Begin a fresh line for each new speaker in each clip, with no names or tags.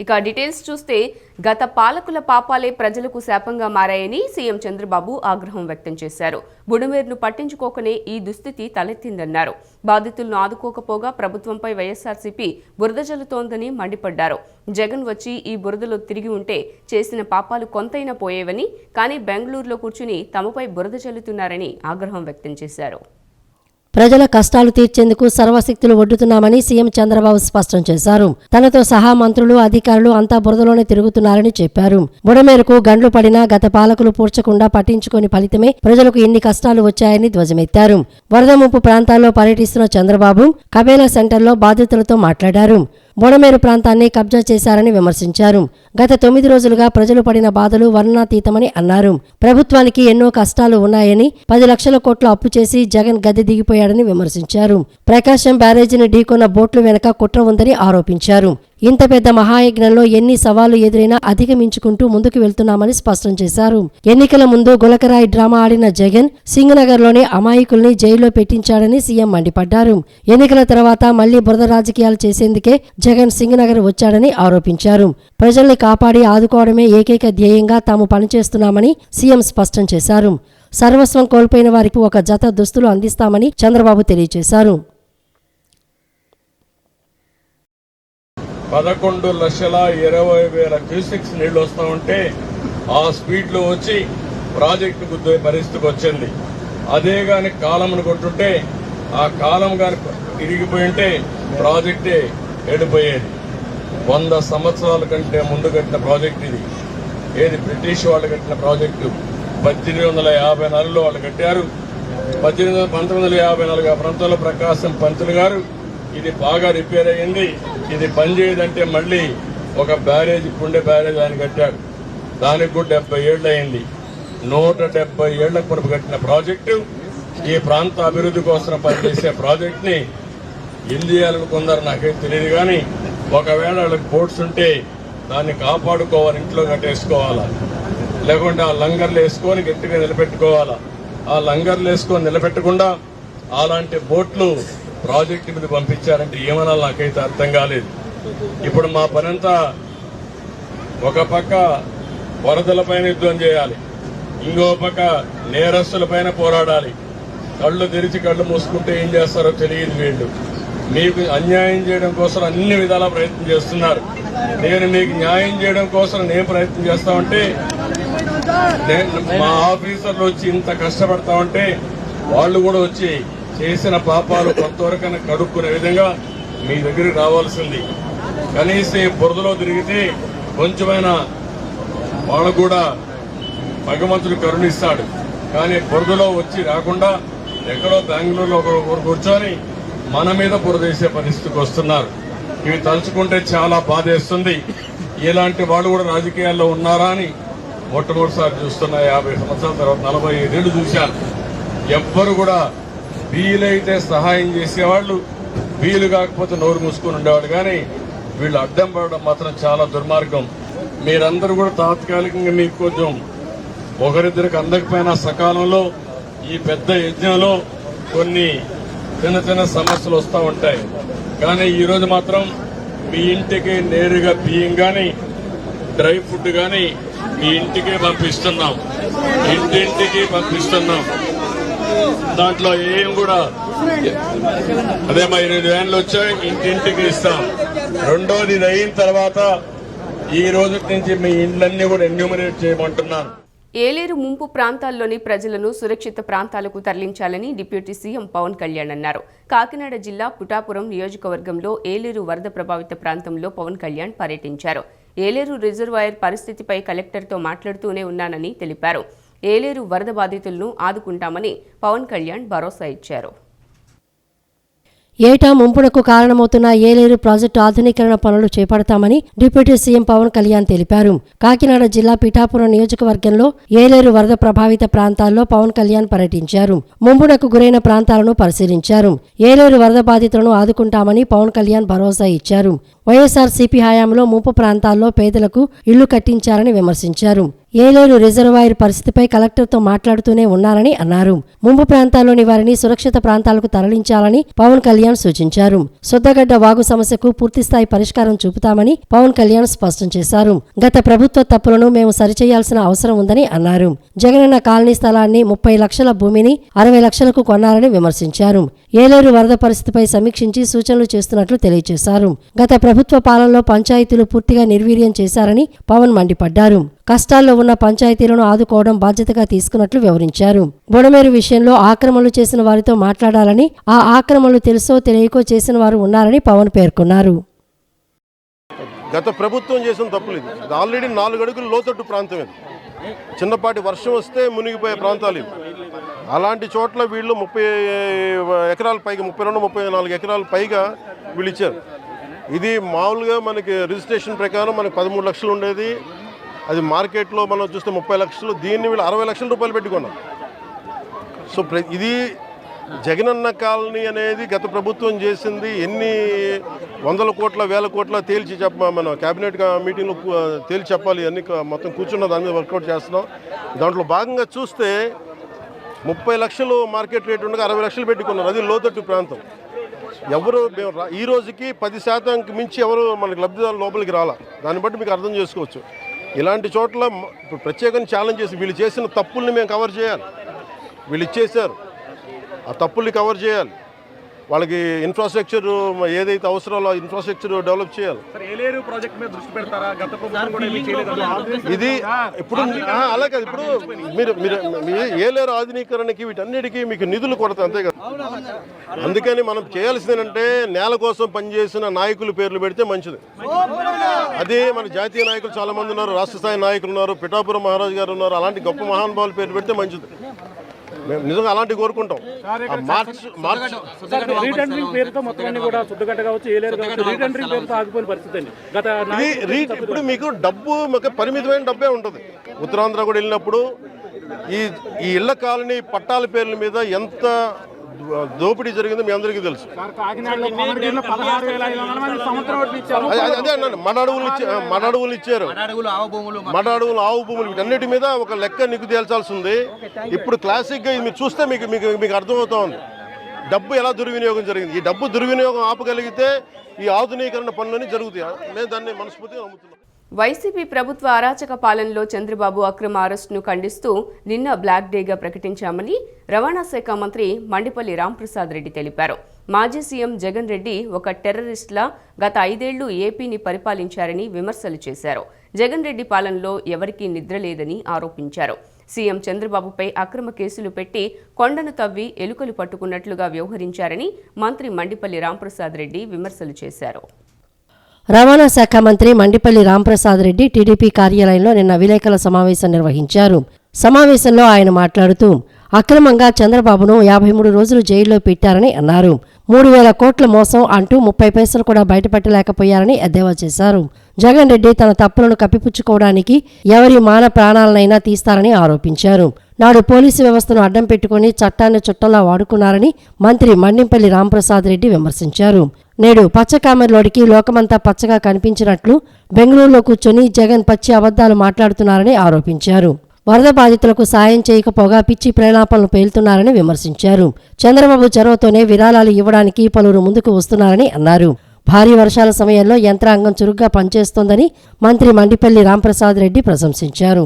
ఇక డీటెయిల్స్ చూస్తే గత పాలకుల పాపాలే ప్రజలకు శాపంగా మారాయని సీఎం చంద్రబాబు ఆగ్రహం వ్యక్తం చేశారు. బుడమేరును పట్టించుకోకనే ఈ దుస్థితి తలెత్తిందన్నారు. బాధితులను ఆదుకోకపోగా ప్రభుత్వంపై వైఎస్ఆర్సీపీ బురద జల్లుతోందని మండిపడ్డారు. జగన్ వచ్చి ఈ బురదలో తిరిగి ఉంటే చేసిన పాపాలు కొంతైనా పోయేవని, కానీ బెంగళూరులో కూర్చుని తమపై బురద జల్లుతున్నారని ఆగ్రహం వ్యక్తం చేశారు.
ప్రజల కష్టాలు తీర్చేందుకు సర్వశక్తులు ఒడ్డుతున్నామని సీఎం చంద్రబాబు స్పష్టం చేశారు. తనతో సహా మంత్రులు, అధికారులు అంతా బురదలోనే తిరుగుతున్నారని చెప్పారు. బుడమేరకు గండ్లు పడినా గత పాలకులు పూడ్చకుండా పట్టించుకోని ఫలితమే ప్రజలకు ఇన్ని కష్టాలు వచ్చాయని ధ్వజమెత్తారు. వరద ముంపు ప్రాంతాల్లో పర్యటిస్తున్న చంద్రబాబు కబేలా సెంటర్లో బాధితులతో మాట్లాడారు. బుడమేరు ప్రాంతాన్ని కబ్జా చేశారని విమర్శించారు. గత 9 రోజులుగా ప్రజలు పడిన బాధలు వర్ణనాతీతమని అన్నారు. ప్రభుత్వానికి ఎన్నో కష్టాలు ఉన్నాయని 10 లక్షల కోట్ల అప్పు చేసి జగన్ గద్దె దిగిపోయాడని విమర్శించారు. ప్రకాశం బ్యారేజీని ఢీకొన్న బోట్ల వెనక కుట్ర ఉందని ఆరోపించారు. ఇంత పెద్ద మహాయజ్ఞంలో ఎన్ని సవాళ్లు ఎదురైనా అధిగమించుకుంటూ ముందుకు వెళ్తున్నామని స్పష్టం చేశారు. ఎన్నికల ముందు గులకరాయి డ్రామా ఆడిన జగన్ సింగనగర్లోని అమాయకుల్ని జైల్లో పెట్టించాడని సీఎం మండిపడ్డారు. ఎన్నికల తర్వాత మళ్లీ బురద రాజకీయాలు చేసేందుకే జగన్ సింగనగర్ వచ్చాడని ఆరోపించారు. ప్రజల్ని కాపాడి ఆదుకోవడమే ఏకైక ధ్యేయంగా తాము పనిచేస్తున్నామని సీఎం స్పష్టం చేశారు. సర్వస్వం కోల్పోయిన వారికి ఒక జత దుస్తులు అందిస్తామని చంద్రబాబు తెలియజేశారు.
11,20,000 క్యూసెక్స్ నీళ్లు వస్తూ ఉంటే ఆ స్పీడ్లో వచ్చి ప్రాజెక్టు గుద్దే పరిస్థితికి వచ్చింది. అదే గాని కాలంను కొట్టుంటే ఆ కాలం గాని తిరిగిపోయి ఉంటే ప్రాజెక్టే వెళ్ళిపోయేది. 100 సంవత్సరాల కంటే ముందు కట్టిన ప్రాజెక్ట్ ఇది. ఏది బ్రిటిష్ వాళ్ళు కట్టిన ప్రాజెక్టు 1854లో వాళ్ళు కట్టారు. 1954 ఆ ప్రాంతంలో ప్రకాశం పంతులు గారు ఇది బాగా రిపేర్ అయ్యింది, ఇది పనిచేయదంటే మళ్ళీ ఒక బ్యారేజ్ కుండే బ్యారేజ్ ఆయన కట్టాడు. దానికి కూడా 70 ఏళ్ళు అయింది. 170 ఏళ్ల కొరకు కట్టిన ప్రాజెక్టు ఈ ప్రాంత అభివృద్ధి కోసం పనిచేసే ప్రాజెక్ట్ ని ఇండియాలనుకుందరు నాకైతే తెలియదు. కానీ ఒకవేళ వాళ్ళకి బోట్స్ ఉంటే దాన్ని కాపాడుకోవాలి, ఇంట్లో కట్టేసుకోవాలా, లేకుంటే ఆ లంగర్లు వేసుకొని గట్టిగా నిలబెట్టుకోవాలా. ఆ లంగర్లు వేసుకొని నిలబెట్టకుండా అలాంటి బోట్లు ప్రాజెక్టు మీద పంపించారంటే ఏమనాలి నాకైతే అర్థం కాలేదు. ఇప్పుడు మా పనంతా ఒక పక్క వరదలపైన యుద్ధం చేయాలి, ఇంకో పక్క నేరస్తులపైన పోరాడాలి. కళ్ళు తెరిచి కళ్ళు మూసుకుంటే ఏం చేస్తారో తెలియదు వీళ్ళు. మీకు అన్యాయం చేయడం కోసం అన్ని విధాలా ప్రయత్నం చేస్తున్నారు. నేను మీకు న్యాయం చేయడం కోసం నేను ప్రయత్నం చేస్తామంటే మా ఆఫీసర్లు వచ్చి ఇంత కష్టపడతామంటే వాళ్ళు కూడా వచ్చి చేసిన పాపాలు కొంతవరకైనా కడుక్కునే విధంగా మీ దగ్గరికి రావాల్సింది. కనీసం బురదలో తిరిగితే కొంచెమైనా వాళ్ళు కూడా భగవంతుడు కరుణిస్తాడు. కానీ బురదలో వచ్చి రాకుండా ఎక్కడో బెంగళూరులో ఒకరు కూర్చొని మన మీద బురదేసే పరిస్థితికి వస్తున్నారు. ఇవి తలుచుకుంటే చాలా బాధేస్తుంది. ఇలాంటి వాళ్ళు కూడా రాజకీయాల్లో ఉన్నారా అని మొట్టమొదటిసారి చూస్తున్నా. 50 సంవత్సరాల తర్వాత 45 ఏళ్లు చూశాను. ఎవ్వరు కూడా వీలైతే సహాయం చేసేవాళ్ళు, వీలు కాకపోతే నోరు మూసుకొని ఉండేవాళ్ళు. కానీ వీళ్ళు అడ్డం పడడం మాత్రం చాలా దుర్మార్గం. మీరందరూ కూడా తాత్కాలికంగా మీకు కొంచెం ఒకరిద్దరికి అందకపోయినా సకాలంలో ఈ పెద్ద యజ్ఞంలో కొన్ని చిన్న చిన్న సమస్యలు వస్తూ ఉంటాయి. కానీ ఈరోజు మాత్రం మీ ఇంటికి నేరుగా బియ్యం కానీ డ్రై ఫుడ్ కానీ మీ ఇంటికే పంపిస్తున్నాం, ఇంటింటికి పంపిస్తున్నాం. దాంట్లో ఏం కూడా అదే మా 8 వ్యాన్లు వచ్చాయి, ఇంటింటికి ఇస్తాం. రెండోది ఇది అయిన తర్వాత ఈ రోజు నుంచి మీ ఇండ్లన్నీ కూడా ఎన్యూమరేట్ చేయమంటున్నాను.
ఏలేరు ముంపు ప్రాంతాల్లోని ప్రజలను సురక్షిత ప్రాంతాలకు తరలించాలని డిప్యూటీ సీఎం పవన్ కళ్యాణ్ అన్నారు. కాకినాడ జిల్లా పుటాపురం నియోజకవర్గంలో ఏలేరు వరద ప్రభావిత ప్రాంతంలో పవన్ కళ్యాణ్ పర్యటించారు. ఏలేరు రిజర్వాయర్ పరిస్థితిపై కలెక్టర్తో మాట్లాడుతూనే ఉన్నానని తెలిపారు. ఏలేరు వరద బాధితులను ఆదుకుంటామని పవన్ కళ్యాణ్ భరోసా ఇచ్చారు.
ఏటా ముంపునకు కారణమవుతున్న ఏలేరు ప్రాజెక్టు ఆధునీకరణ పనులు చేపడతామని డిప్యూటీ సీఎం పవన్ కళ్యాణ్ తెలిపారు. కాకినాడ జిల్లా పిఠాపురం నియోజకవర్గంలో ఏలేరు వరద ప్రభావిత ప్రాంతాల్లో పవన్ కళ్యాణ్ పర్యటించారు. ముంపునకు గురైన ప్రాంతాలను పరిశీలించారు. ఏలేరు వరద బాధితులను ఆదుకుంటామని పవన్ కళ్యాణ్ భరోసా ఇచ్చారు. వైఎస్ఆర్సీపీ హయాంలో ముంపు ప్రాంతాల్లో పేదలకు ఇళ్లు కట్టించారని విమర్శించారు. ఏలేరు రిజర్వాయర్ పరిస్థితిపై కలెక్టర్తో మాట్లాడుతూనే ఉన్నారని అన్నారు. ముంపు ప్రాంతాల్లోని వారిని సురక్షిత ప్రాంతాలకు తరలించాలని పవన్ కళ్యాణ్ సూచించారు. సొద్దగడ్డ వాగు సమస్యకు పూర్తిస్థాయి పరిష్కారం చూపుతామని పవన్ కళ్యాణ్ స్పష్టం చేశారు. గత ప్రభుత్వ తప్పులను మేము సరిచేయాల్సిన అవసరం ఉందని అన్నారు. జగనన్న కాలనీ స్థలాన్ని 30 లక్షల భూమిని 60 లక్షలకు కొన్నారని విమర్శించారు. ఏలేరు వరద పరిస్థితిపై సమీక్షించి సూచనలు చేస్తున్నట్లు తెలియజేశారు. గత ప్రభుత్వ పాలనలో పంచాయతీలు పూర్తిగా నిర్వీర్యం చేశారని పవన్ మండిపడ్డారు. కష్టాల్లో ఉన్న పంచాయతీలను ఆదుకోవడం బాధ్యతగా తీసుకున్నట్లు వివరించారు. బుడమేరు విషయంలో ఆక్రమణలు చేసిన వారితో మాట్లాడాలని, ఆ ఆక్రమణలు తెలుసో తెలియకో చేసిన వారు ఉన్నారని పవన్ పేర్కొన్నారు.
గత ప్రభుత్వం చేసిన తప్పులు ఇది. ఆల్రెడీ 4 అడుగులు లోతట్టు ప్రాంతం ఇది. చిన్నపాటి వర్షం వస్తే మునిగిపోయే ప్రాంతాలు ఇవి. అలాంటి చోట్ల వీళ్ళు 30 ఎకరాల పైగా 32-34 ఎకరాల పైగా వీళ్ళు ఇచ్చారు. ఇది మామూలుగా మనకి రిజిస్ట్రేషన్ ప్రకారం మనకి 13 లక్షలు ఉండేది. అది మార్కెట్లో మనం చూస్తే 30 లక్షలు. దీన్ని వీళ్ళు 60 లక్షల రూపాయలు పెట్టుకున్నారు. సో ఇది జగనన్న కాలనీ అనేది గత ప్రభుత్వం చేసింది ఎన్ని వందల కోట్ల వేల కోట్ల తేల్చి మన క్యాబినెట్ మీటింగ్లో తేల్చి చెప్పాలి. అన్ని మొత్తం కూర్చున్న దాని మీద వర్కౌట్ చేస్తున్నాం. దాంట్లో భాగంగా చూస్తే 30 లక్షలు మార్కెట్ రేట్ ఉండగా 60 లక్షలు పెట్టుకున్నారు. అది లోతట్టు ప్రాంతం. ఎవరు ఈ రోజుకి 10% మించి ఎవరు మనకి లబ్ధిదారులు లోపలికి రాలా. దాన్ని బట్టి మీకు అర్థం చేసుకోవచ్చు. ఇలాంటి చోట్ల ఇప్పుడు ప్రత్యేకంగా ఛాలెంజ్ చేసి వీళ్ళు చేసిన తప్పుల్ని మేము కవర్ చేయాలి. వీళ్ళు ఇచ్చేశారు, ఆ తప్పుల్ని కవర్ చేయాలి. వాళ్ళకి ఇన్ఫ్రాస్ట్రక్చర్ ఏదైతే అవసరాలో ఇన్ఫ్రాస్ట్రక్చర్ డెవలప్ చేయాలి. ఇది ఇప్పుడు అలా కాదు. ఇప్పుడు మీరు ఏలేరు ఆధునీకరణకి వీటన్నిటికీ మీకు నిధులు కొరత, అంతే కదా. అందుకని మనం చేయాల్సింది ఏంటంటే నేల కోసం పనిచేసిన నాయకుల పేర్లు పెడితే మంచిది. అదే మన జాతీయ నాయకులు చాలా మంది ఉన్నారు, రాష్ట్ర స్థాయి నాయకులు ఉన్నారు, పిఠాపురం మహారాజు గారు ఉన్నారు. అలాంటి గొప్ప మహానుభావుల పేర్లు పెడితే మంచిది. మేము నిజంగా అలాంటివి కోరుకుంటాం. ఇప్పుడు మీకు డబ్బు పరిమితమైన డబ్బే ఉంటుంది. ఉత్తరాంధ్ర కూడా వెళ్ళినప్పుడు ఈ ఇళ్ల కాలనీ పట్టాల పేర్ల మీద ఎంత దోపిడీ జరిగిందో మీ అందరికీ తెలుసు. అదే అన్నాను, మడ అడవులు ఇచ్చారు, మడ అడవులు, ఆవు భూములు, వీటన్నిటి మీద ఒక లెక్క నీకు తేల్చాల్సి ఉంది. ఇప్పుడు క్లాసిక్గా మీరు చూస్తే మీకు అర్థమవుతా ఉంది డబ్బు ఎలా దుర్వినియోగం జరిగింది. ఈ డబ్బు దుర్వినియోగం ఆపగలిగితే ఈ ఆధునీకరణ పనులన్నీ జరుగుతాయి. నేను దాన్ని మనస్ఫూర్తిగా నమ్ముతున్నాను.
వైసీపీ ప్రభుత్వ అరాచక పాలనలో చంద్రబాబు అక్రమ అరెస్టును ఖండిస్తూ నిన్న బ్లాక్ డేగా ప్రకటించామని రవాణా శాఖ మంత్రి మండిపల్లి రాంప్రసాద్ రెడ్డి తెలిపారు. మాజీ సీఎం జగన్ రెడ్డి ఒక టెర్రరిస్టులా గత 5 ఏళ్లు ఏపీని పరిపాలించారని విమర్శలు చేశారు. జగన్ రెడ్డి పాలనలో ఎవరికీ నిద్ర లేదని ఆరోపించారు. సీఎం చంద్రబాబుపై అక్రమ కేసులు పెట్టి కొండను తవ్వి ఎలుకలు పట్టుకున్నట్లుగా వ్యవహరించారని మంత్రి మండిపల్లి రాంప్రసాద్ రెడ్డి విమర్శలు చేశారు.
రవాణా శాఖ మంత్రి మండిపల్లి రాంప్రసాద్ రెడ్డి టీడీపీ కార్యాలయంలో నిన్న విలేకరుల సమావేశం నిర్వహించారు. సమావేశంలో ఆయన మాట్లాడుతూ అక్రమంగా చంద్రబాబును 53 రోజులు జైల్లో పెట్టారని అన్నారు. 3,000 కోట్ల మోసం అంటూ 30 పైసలు కూడా బయటపెట్టలేకపోయారని ఎద్దేవా చేశారు. జగన్ రెడ్డి తన తప్పులను కప్పిపుచ్చుకోవడానికి ఎవరి మాన ప్రాణాలనైనా తీస్తారని ఆరోపించారు. నాడు పోలీసు వ్యవస్థను అడ్డం పెట్టుకుని చట్టాన్ని చుట్టంలా వాడుకున్నారని మంత్రి మండిపల్లి రాంప్రసాద్ రెడ్డి విమర్శించారు. నేడు పచ్చకామెర్లోడికి లోకమంతా పచ్చగా కనిపించినట్లు బెంగళూరులో కూర్చొని జగన్ పచ్చి అబద్ధాలు మాట్లాడుతున్నారని ఆరోపించారు. వరద బాధితులకు సాయం చేయకపోగా పిచ్చి ప్రేలాపనలు పేలుతున్నారని విమర్శించారు. చంద్రబాబు చొరవతోనే విరాళాలు ఇవ్వడానికి పలువురు ముందుకు వస్తున్నారని అన్నారు. భారీ వర్షాల సమయంలో యంత్రాంగం చురుగ్గా పనిచేస్తోందని మంత్రి మండిపల్లి రాంప్రసాద్ రెడ్డి ప్రశంసించారు.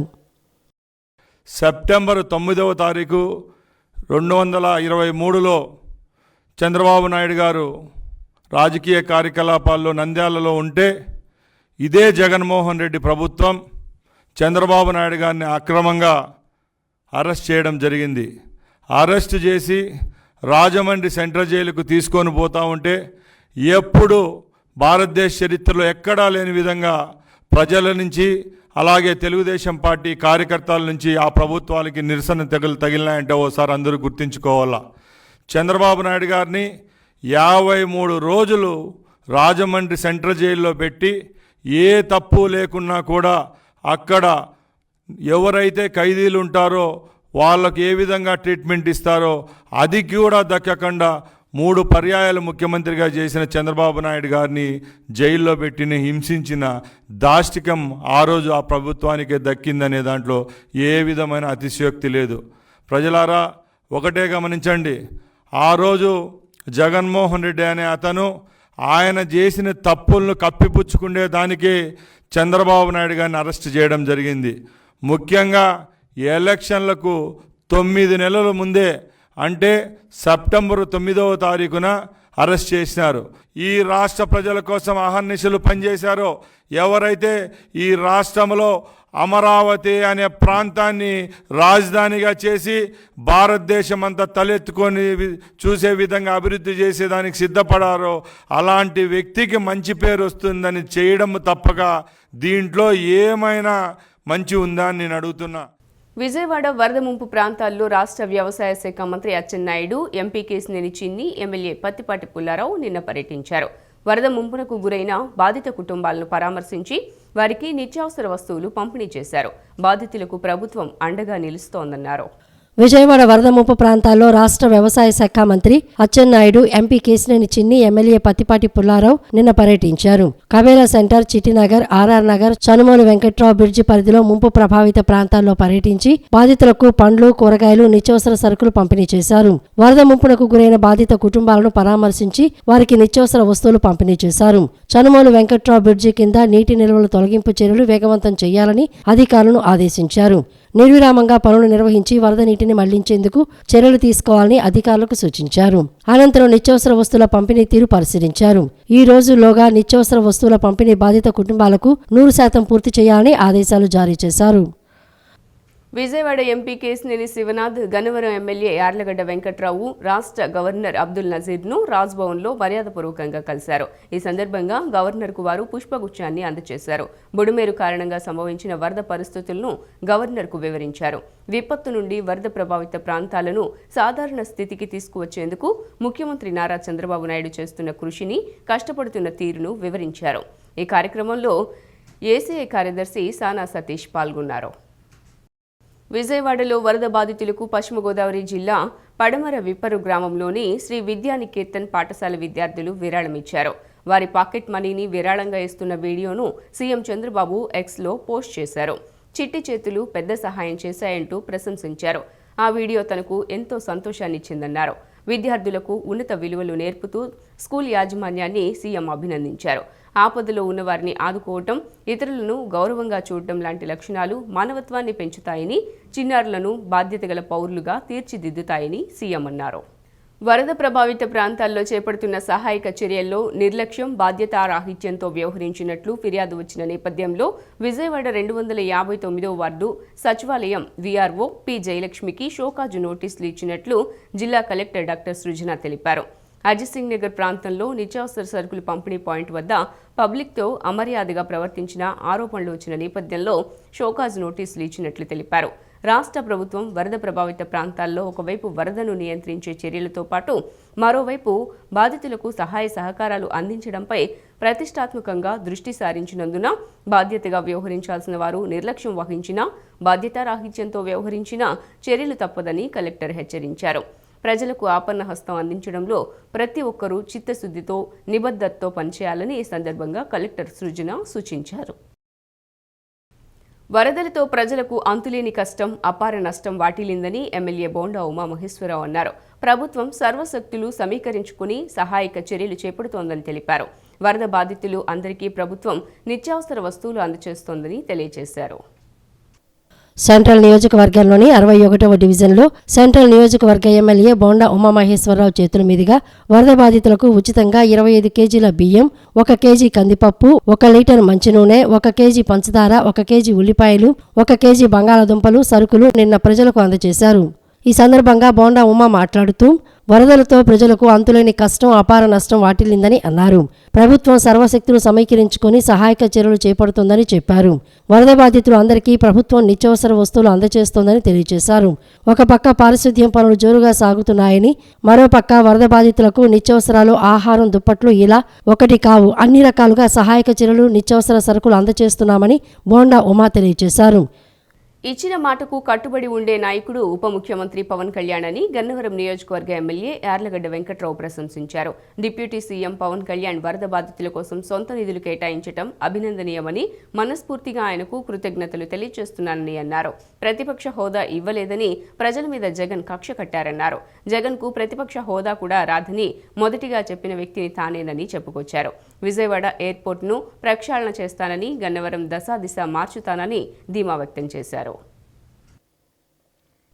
సెప్టెంబర్ 9వ తారీఖు 2023లో చంద్రబాబు నాయుడు గారు రాజకీయ కార్యకలాపాల్లో నంద్యాలలో ఉంటే ఇదే జగన్మోహన్ రెడ్డి ప్రభుత్వం చంద్రబాబు నాయుడు గారిని అక్రమంగా అరెస్ట్ చేయడం జరిగింది. అరెస్ట్ చేసి రాజమండ్రి సెంట్రల్ జైలుకు తీసుకొని పోతూ ఉంటే ఎప్పుడు భారతదేశ చరిత్రలో ఎక్కడా లేని విధంగా ప్రజల నుంచి అలాగే తెలుగుదేశం పార్టీ కార్యకర్తల నుంచి ఆ ప్రభుత్వాలకి నిరసన తగిలినాయంటే ఓసారి అందరూ గుర్తించుకోవాలా. చంద్రబాబు నాయుడు గారిని 53 రోజులు రాజమండ్రి సెంట్రల్ జైల్లో పెట్టి ఏ తప్పు లేకున్నా కూడా అక్కడ ఎవరైతే ఖైదీలు ఉంటారో వాళ్ళకు ఏ విధంగా ట్రీట్మెంట్ ఇస్తారో అది కూడా దక్కకుండా 3 పర్యాయాలు ముఖ్యమంత్రిగా చేసిన చంద్రబాబు నాయుడు గారిని జైల్లో పెట్టిన హింసించిన దాష్టికం ఆ రోజు ఆ ప్రభుత్వానికే దక్కిందనే దాంట్లో ఏ విధమైన అతిశయోక్తి లేదు. ప్రజలారా ఒకటే గమనించండి, ఆ రోజు జగన్మోహన్ రెడ్డి అనే అతను ఆయన చేసిన తప్పులను కప్పిపుచ్చుకునే దానికి చంద్రబాబు నాయుడు గారిని అరెస్ట్ చేయడం జరిగింది. ముఖ్యంగా ఎలక్షన్లకు 9 నెలల ముందే, అంటే సెప్టెంబర్ 9వ తారీఖున అరెస్ట్ చేసినారు. ఈ రాష్ట్ర ప్రజల కోసం అహర్నిశలు పనిచేశారో, ఎవరైతే ఈ రాష్ట్రంలో అమరావతి అనే ప్రాంతాన్ని రాజధానిగా చేసి భారతదేశం అంతా తలెత్తుకొని చూసే విధంగా అభివృద్ధి చేసేదానికి సిద్ధపడారో అలాంటి వ్యక్తికి మంచి పేరు వస్తుందని చేయడం తప్పక దీంట్లో ఏమైనా మంచి ఉందా అని నేను అడుగుతున్నా.
విజయవాడ వరద ముంపు ప్రాంతాల్లో రాష్ట్ర వ్యవసాయ శాఖ మంత్రి అచ్చెన్నాయుడు, ఎంపీ కేశినేని చిన్ని, ఎమ్మెల్యే పత్తిపాటి పుల్లారావు నిన్న పర్యటించారు. వరద ముంపునకు గురైన బాధిత కుటుంబాలను పరామర్శించి వారికి నిత్యావసర వస్తువులు పంపిణీ చేశారు. బాధితులకు ప్రభుత్వం అండగా నిలుస్తోందన్నారు.
విజయవాడ వరద ముంపు ప్రాంతాల్లో రాష్ట్ర వ్యవసాయ శాఖ మంత్రి అచ్చెన్నాయుడు, ఎంపీ కేశినేని చిన్ని, ఎమ్మెల్యే పత్తిపాటి పుల్లారావు నిన్న పర్యటించారు. Kavera centre, Chittinagar, RR Nagar, Chanumolu Venkatrao bridge పరిధిలో ముంపు ప్రభావిత ప్రాంతాల్లో పర్యటించి బాధితులకు పండ్లు, కూరగాయలు, నిత్యావసర సరుకులు పంపిణీ చేశారు. వరద ముంపునకు గురైన బాధిత కుటుంబాలను పరామర్శించి వారికి నిత్యావసర వస్తువులు పంపిణీ చేశారు. చనుమోలు వెంకట్రావు బ్రిడ్జి కింద నీటి నిల్వల తొలగింపు చర్యలు వేగవంతం చేయాలని అధికారులను ఆదేశించారు. నిర్విరామంగా పనులు నిర్వహించి వరద నీటిని మళ్లించేందుకు చర్యలు తీసుకోవాలని అధికారులకు సూచించారు. అనంతరం నిత్యావసర వస్తువుల పంపిణీ తీరు పరిశీలించారు. ఈ రోజులోగా నిత్యావసర వస్తువుల పంపిణీ బాధిత కుటుంబాలకు 100% పూర్తి చేయాలని ఆదేశాలు జారీ చేశారు.
విజయవాడ ఎంపీ కేశినేని శివనాథ్, గన్నవరం ఎమ్మెల్యే యార్లగడ్డ వెంకట్రావు రాష్ట్ర గవర్నర్ అబ్దుల్ నజీర్ను రాజ్భవన్లో మర్యాదపూర్వకంగా కలిశారు. ఈ సందర్భంగా గవర్నర్కు వారు పుష్పగుచ్చాన్ని అందజేశారు. బుడమేరు కారణంగా సంభవించిన వరద పరిస్థితులను గవర్నర్కు వివరించారు. విపత్తు నుండి వరద ప్రభావిత ప్రాంతాలను సాధారణ స్థితికి తీసుకువచ్చేందుకు ముఖ్యమంత్రి నారా చంద్రబాబు నాయుడు చేస్తున్న కృషిని, కష్టపడుతున్న తీరును వివరించారు. ఈ కార్యక్రమంలో ఏసీఐ కార్యదర్శి సానా సతీష్ పాల్గొన్నారు. విజయవాడలో వరద బాధితులకు పశ్చిమ గోదావరి జిల్లా పడమర విప్పరు గ్రామంలోని శ్రీ విద్యానికేతన్ పాఠశాల విద్యార్థులు విరాళమిచ్చారు. వారి పాకెట్ మనీని విరాళంగా ఇస్తున్న వీడియోను సీఎం చంద్రబాబు ఎక్స్లో పోస్ట్ చేశారు. చిట్టి చేతులు పెద్ద సహాయం చేశాయంటూ ప్రశంసించారు. ఆ వీడియో తనకు ఎంతో సంతోషాన్నిచ్చిందన్నారు. విద్యార్థులకు ఉన్నత విలువలు నేర్పుతూ స్కూల్ యాజమాన్యాన్ని సీఎం అభినందించారు. ఆపదలో ఉన్నవారిని ఆదుకోవటం, ఇతరులను గౌరవంగా చూడటం లాంటి లక్షణాలు మానవత్వాన్ని పెంచుతాయని, చిన్నారులను బాధ్యతగల పౌరులుగా తీర్చిదిద్దుతాయని సీఎం అన్నారు. వరద ప్రభావిత ప్రాంతాల్లో చేపడుతున్న సహాయక చర్యల్లో నిర్లక్ష్యం, బాధ్యతారాహిత్యంతో వ్యవహరించినట్లు ఫిర్యాదు వచ్చిన నేపథ్యంలో విజయవాడ 259వ వార్డు సచివాలయం వీఆర్ఓ పి జయలక్ష్మికి షోకాజు నోటీసులు ఇచ్చినట్లు జిల్లా కలెక్టర్ డాక్టర్ సృజన తెలిపారు. అజిత్ సింగ్ నగర్ ప్రాంతంలో నిత్యావసర సరుకులు పంపిణీ పాయింట్ వద్ద పబ్లిక్తో అమర్యాదగా ప్రవర్తించిన ఆరోపణలు వచ్చిన నేపథ్యంలో షోకాజ్ నోటీసులు ఇచ్చినట్లు తెలిపారు. రాష్ట్ర ప్రభుత్వం వరద ప్రభావిత ప్రాంతాల్లో ఒకవైపు వరదను నియంత్రించే చర్యలతో పాటు మరోవైపు బాధితులకు సహాయ సహకారాలు అందించడంపై ప్రతిష్టాత్మకంగా దృష్టి సారించినందున బాధ్యతగా వ్యవహరించాల్సిన వారు నిర్లక్ష్యం వహించినా, బాధ్యతారాహిత్యంతో వ్యవహరించినా చర్యలు తప్పదని కలెక్టర్ హెచ్చరించారు. ప్రజలకు ఆపన్న హస్తం అందించడంలో ప్రతి ఒక్కరూ చిత్తశుద్ధితో, నిబద్ధతతో పనిచేయాలని ఈ సందర్భంగా కలెక్టర్ సృజన సూచించారు. వరదలతో ప్రజలకు అంతులేని కష్టం, అపార నష్టం వాటిల్లిందని ఎమ్మెల్యే బోండా ఉమామహేశ్వరరావు అన్నారు. ప్రభుత్వం సర్వశక్తులు సమీకరించుకుని సహాయక చర్యలు చేపడుతోందని తెలిపారు. వరద బాధితులు అందరికీ ప్రభుత్వం నిత్యావసర వస్తువులు అందజేస్తోందని తెలియజేశారు.
సెంట్రల్ నియోజకవర్గంలోని 61వ డివిజన్లో సెంట్రల్ నియోజకవర్గ ఎమ్మెల్యే బోండా ఉమామహేశ్వరరావు చేతుల మీదుగా వరద బాధితులకు ఉచితంగా 25 కేజీల బియ్యం, 1 కేజీ కందిపప్పు, 1 లీటర్ మంచినూనె, 1 కేజీ పంచదార, 1 కేజీ ఉల్లిపాయలు, 1 కేజీ బంగాళాదుంపలు సరుకులు నిన్న ప్రజలకు అందజేశారు. ఈ సందర్భంగా బోండా ఉమా మాట్లాడుతూ వరదలతో ప్రజలకు అంతులేని కష్టం, అపార నష్టం వాటిల్లిందని అన్నారు. ప్రభుత్వం సర్వశక్తులు సమీకరించుకుని సహాయక చర్యలు చేపడుతోందని చెప్పారు. వరద బాధితులు అందరికీ ప్రభుత్వం నిత్యావసర వస్తువులు అందజేస్తోందని తెలియజేశారు. ఒక పక్క పారిశుద్ధ్యం పనులు జోరుగా సాగుతున్నాయని, మరోపక్క వరద బాధితులకు నిత్యావసరాలు, ఆహారం, దుప్పట్లు ఇలా ఒకటి కావు అన్ని రకాలుగా సహాయక చర్యలు, నిత్యావసర సరుకులు అందజేస్తున్నామని బోండా ఉమా తెలియజేశారు.
ఇచ్చిన మాటకు కట్టుబడి ఉండే నాయకుడు ఉప ముఖ్యమంత్రి పవన్ కళ్యాణ్ అని గన్నవరం నియోజకవర్గ ఎమ్మెల్యే యార్లగడ్డ వెంకట్రావు ప్రశంసించారు. డిప్యూటీ సీఎం పవన్ కళ్యాణ్ వరద బాధితుల కోసం సొంత నిధులు కేటాయించడం అభినందనీయమని, మనస్ఫూర్తిగా ఆయనకు కృతజ్ఞతలు తెలియజేస్తున్నానని అన్నారు. ప్రతిపక్ష హోదా ఇవ్వలేదని ప్రజల మీద జగన్ కక్ష కట్టారన్నారు. జగన్కు ప్రతిపక్ష హోదా కూడా రాదని మొదటిగా చెప్పిన వ్యక్తిని తానేనని చెప్పుకొచ్చారు. విజయవాడ ఎయిర్పోర్ట్ను ప్రక్షాళన చేస్తానని, గన్నవరం దశాదిశ మార్చుతానని ధీమా వ్యక్తం చేశారు.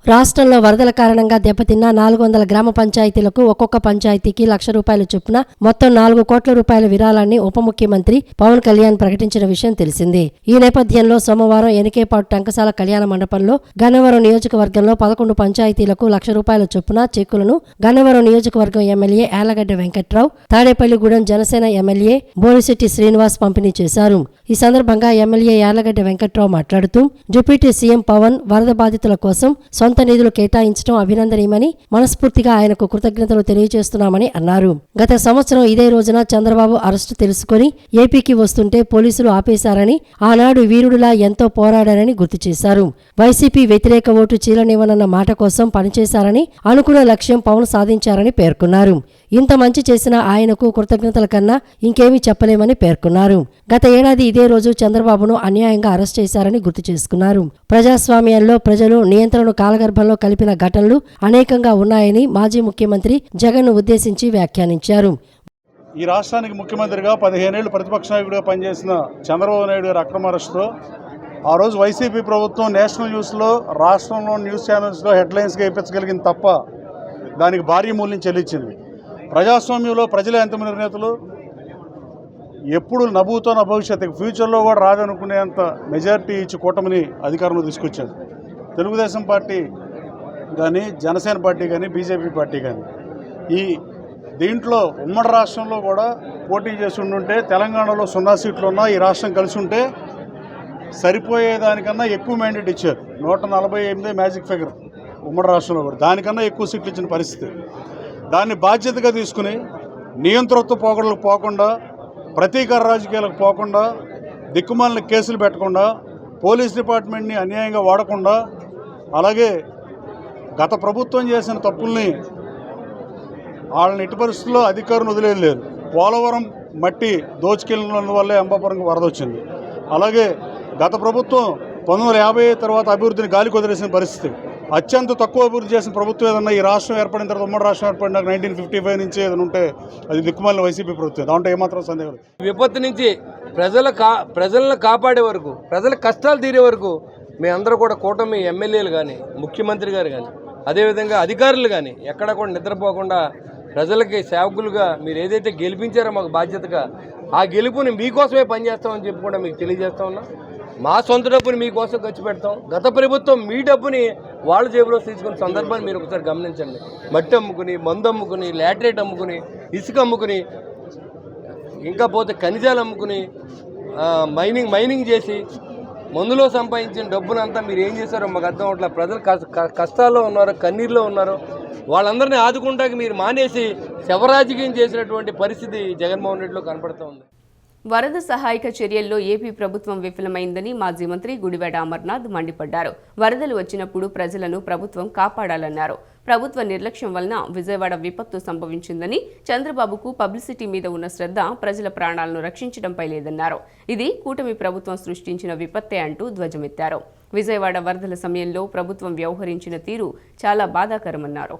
రాష్ట్రంలో వరదల కారణంగా దెబ్బతిన్న 400 గ్రామ పంచాయతీలకు ఒక్కొక్క పంచాయతీకి ₹1,00,000 చొప్పున మొత్తం 4 కోట్ల రూపాయల విరాళాన్ని ఉప ముఖ్యమంత్రి పవన్ కళ్యాణ్ ప్రకటించిన విషయం తెలిసిందే. ఈ నేపథ్యంలో సోమవారం ఎనికేపాటు టంకసాల కళ్యాణ మండపంలో గన్నవరం నియోజకవర్గంలో 11 పంచాయతీలకు ₹1,00,000 చొప్పున చెక్కులను గన్నవరం నియోజకవర్గం ఎమ్మెల్యే యార్లగడ్డ వెంకట్రావు, తాడేపల్లిగూడెం జనసేన ఎమ్మెల్యే బోలిశెట్టి శ్రీనివాస్ పంపిణీ చేశారు. ఈ సందర్భంగా ఎమ్మెల్యే యార్లగడ్డ వెంకట్రావు మాట్లాడుతూ డిప్యూటీ సీఎం పవన్ వరద బాధితుల కోసం సొంత నిధులు కేటాయించడం అభినందనీయమని, మనస్ఫూర్తిగా ఆయనకు కృతజ్ఞతలు తెలియజేస్తున్నామని అన్నారు. గత సంవత్సరం ఇదే రోజున చంద్రబాబు అరెస్టు తెలుసుకుని ఏపీకి వస్తుంటే పోలీసులు ఆపేశారని, ఆనాడు వీరుడిలా ఎంతో పోరాడారని గుర్తు చేశారు. వైసీపీ వ్యతిరేక ఓటు చీలనివ్వనన్న మాట కోసం పనిచేశారని, అనుకున్న లక్ష్యం పవన్ సాధించారని పేర్కొన్నారు. ఇంత మంచి చేసిన ఆయనకు కృతజ్ఞతల కన్నా ఇంకేమీ చెప్పలేమని పేర్కొన్నారు. గత ఏడాది ఇదే రోజు చంద్రబాబును అన్యాయంగా అరెస్ట్ చేశారని గుర్తు చేసుకున్నారు. ప్రజాస్వామ్యంలో ప్రజలు నియంత్రణను కాలగర్భంలో కలిపిన ఘటనలు అనేకంగా ఉన్నాయని మాజీ ముఖ్యమంత్రి జగన్ను ఉద్దేశించి వ్యాఖ్యానించారు.
ఈ రాష్ట్రానికి ముఖ్యమంత్రిగా 15 ఏళ్లు ప్రతిపక్ష నాయకుడిగా పనిచేసిన చంద్రబాబు నాయుడు గారి అక్రమ అరెస్టుతో ఆ రోజు వైసీపీ ప్రభుత్వం నేషనల్ న్యూస్లో, రాష్ట్రంలో న్యూస్ ఛానల్స్లో హెడ్లైన్స్గా వేయించగలిగింది తప్ప దానికి భారీ మూల్యం చెల్లించింది. ప్రజాస్వామ్యంలో ప్రజలే ఎంతమంది నేతలు ఎప్పుడు నభూతో నా భవిష్యత్తు ఫ్యూచర్లో కూడా రాదనుకునేంత మెజారిటీ ఇచ్చి కూటమిని అధికారంలో తీసుకొచ్చారు. తెలుగుదేశం పార్టీ కానీ, జనసేన పార్టీ కానీ, బీజేపీ పార్టీ కానీ ఈ దీంట్లో ఉమ్మడి రాష్ట్రంలో కూడా పోటీ చేసి ఉండుంటే, తెలంగాణలో 0 సీట్లు ఉన్నా ఈ రాష్ట్రం కలిసి ఉంటే సరిపోయేదానికన్నా ఎక్కువ మ్యాండేట్ ఇచ్చారు. 148 మ్యాజిక్ ఫిగర్ ఉమ్మడి రాష్ట్రంలో కూడా, దానికన్నా ఎక్కువ సీట్లు ఇచ్చిన పరిస్థితి. దాన్ని బాధ్యతగా తీసుకుని నియంతృత్వ పోకడలకు పోకుండా, ప్రతీకార రాజకీయాలకు పోకుండా, దిక్కుమాలిన కేసులు పెట్టకుండా, పోలీస్ డిపార్ట్మెంట్ని అన్యాయంగా వాడకుండా, అలాగే గత ప్రభుత్వం చేసిన తప్పుల్ని వాళ్ళని ఎట్టి పరిస్థితుల్లో అధికారులు వదిలేదు. పోలవరం మట్టి దోచుకెళ్ళినందువల్లే అంబాపురంకి వరద వచ్చింది. అలాగే గత ప్రభుత్వం 1950 తర్వాత అభివృద్ధిని గాలికి వదిలేసిన పరిస్థితి. అత్యంత తక్కువ అభివృద్ధి చేసిన ప్రభుత్వం ఏదన్నా ఈ రాష్ట్రం ఏర్పడిన తర్వాత, ఉమ్మడి రాష్ట్రం ఏర్పడిన 1955 నుంచి ఏదైనా ఉంటే అది దిక్కుమాలిన వైసీపీ ప్రభుత్వం. దాంట్లో ఏమాత్రం సందేహం లేదు.
విపత్తు నుంచి ప్రజలను కాపాడే వరకు, ప్రజల కష్టాలు తీరే వరకు మేమందరూ కూడా కూటమి ఎమ్మెల్యేలు కానీ, ముఖ్యమంత్రి గారు కానీ, అదేవిధంగా అధికారులు కానీ ఎక్కడ కూడా నిద్రపోకుండా ప్రజలకి సేవకులుగా మీరు ఏదైతే గెలిపించారో మాకు బాధ్యతగా, ఆ గెలుపుని మీకోసమే పనిచేస్తామని చెప్పి కూడా మీకు తెలియజేస్తా ఉన్నా. మా సొంత డబ్బుని మీకోసం ఖర్చు పెడతాం. గత ప్రభుత్వం మీ డబ్బుని వాళ్ళ జేబులో తీసుకున్న సందర్భాన్ని మీరు ఒకసారి గమనించండి. మట్టి అమ్ముకుని, మందు అమ్ముకుని, లాటరేట్ అమ్ముకుని, ఇసుక అమ్ముకుని, ఇంకా పోతే ఖనిజాలు అమ్ముకుని, మైనింగ్ చేసి మందులో సంపాదించిన డబ్బునంతా మీరు ఏం చేశారో మాకు అర్థం అవట్లేదు. ప్రజలు కష్టాల్లో ఉన్నారు, కన్నీరులో ఉన్నారు. వాళ్ళందరినీ ఆదుకుంటాకి మీరు మానేసి శవరాజకీయం చేసినటువంటి పరిస్థితి జగన్మోహన్ రెడ్డిలో కనపడుతూ ఉంది.
వరద సహాయక చర్యల్లో ఏపీ ప్రభుత్వం విఫలమైందని మాజీ మంత్రి గుడివాడ అమర్నాథ్ మండిపడ్డారు. వరదలు వచ్చినప్పుడు ప్రజలను ప్రభుత్వం కాపాడాలన్నారు. ప్రభుత్వ నిర్లక్ష్యం వలన విజయవాడ విపత్తు సంభవించిందని, చంద్రబాబుకు పబ్లిసిటీ మీద ఉన్న శ్రద్ధ ప్రజల ప్రాణాలను రక్షించడంపై లేదన్నారు. ఇది కూటమి ప్రభుత్వం సృష్టించిన విపత్తే అంటూ ధ్వజమెత్తారు. విజయవాడ వరదల సమయంలో ప్రభుత్వం వ్యవహరించిన తీరు చాలా బాధాకరమన్నారు.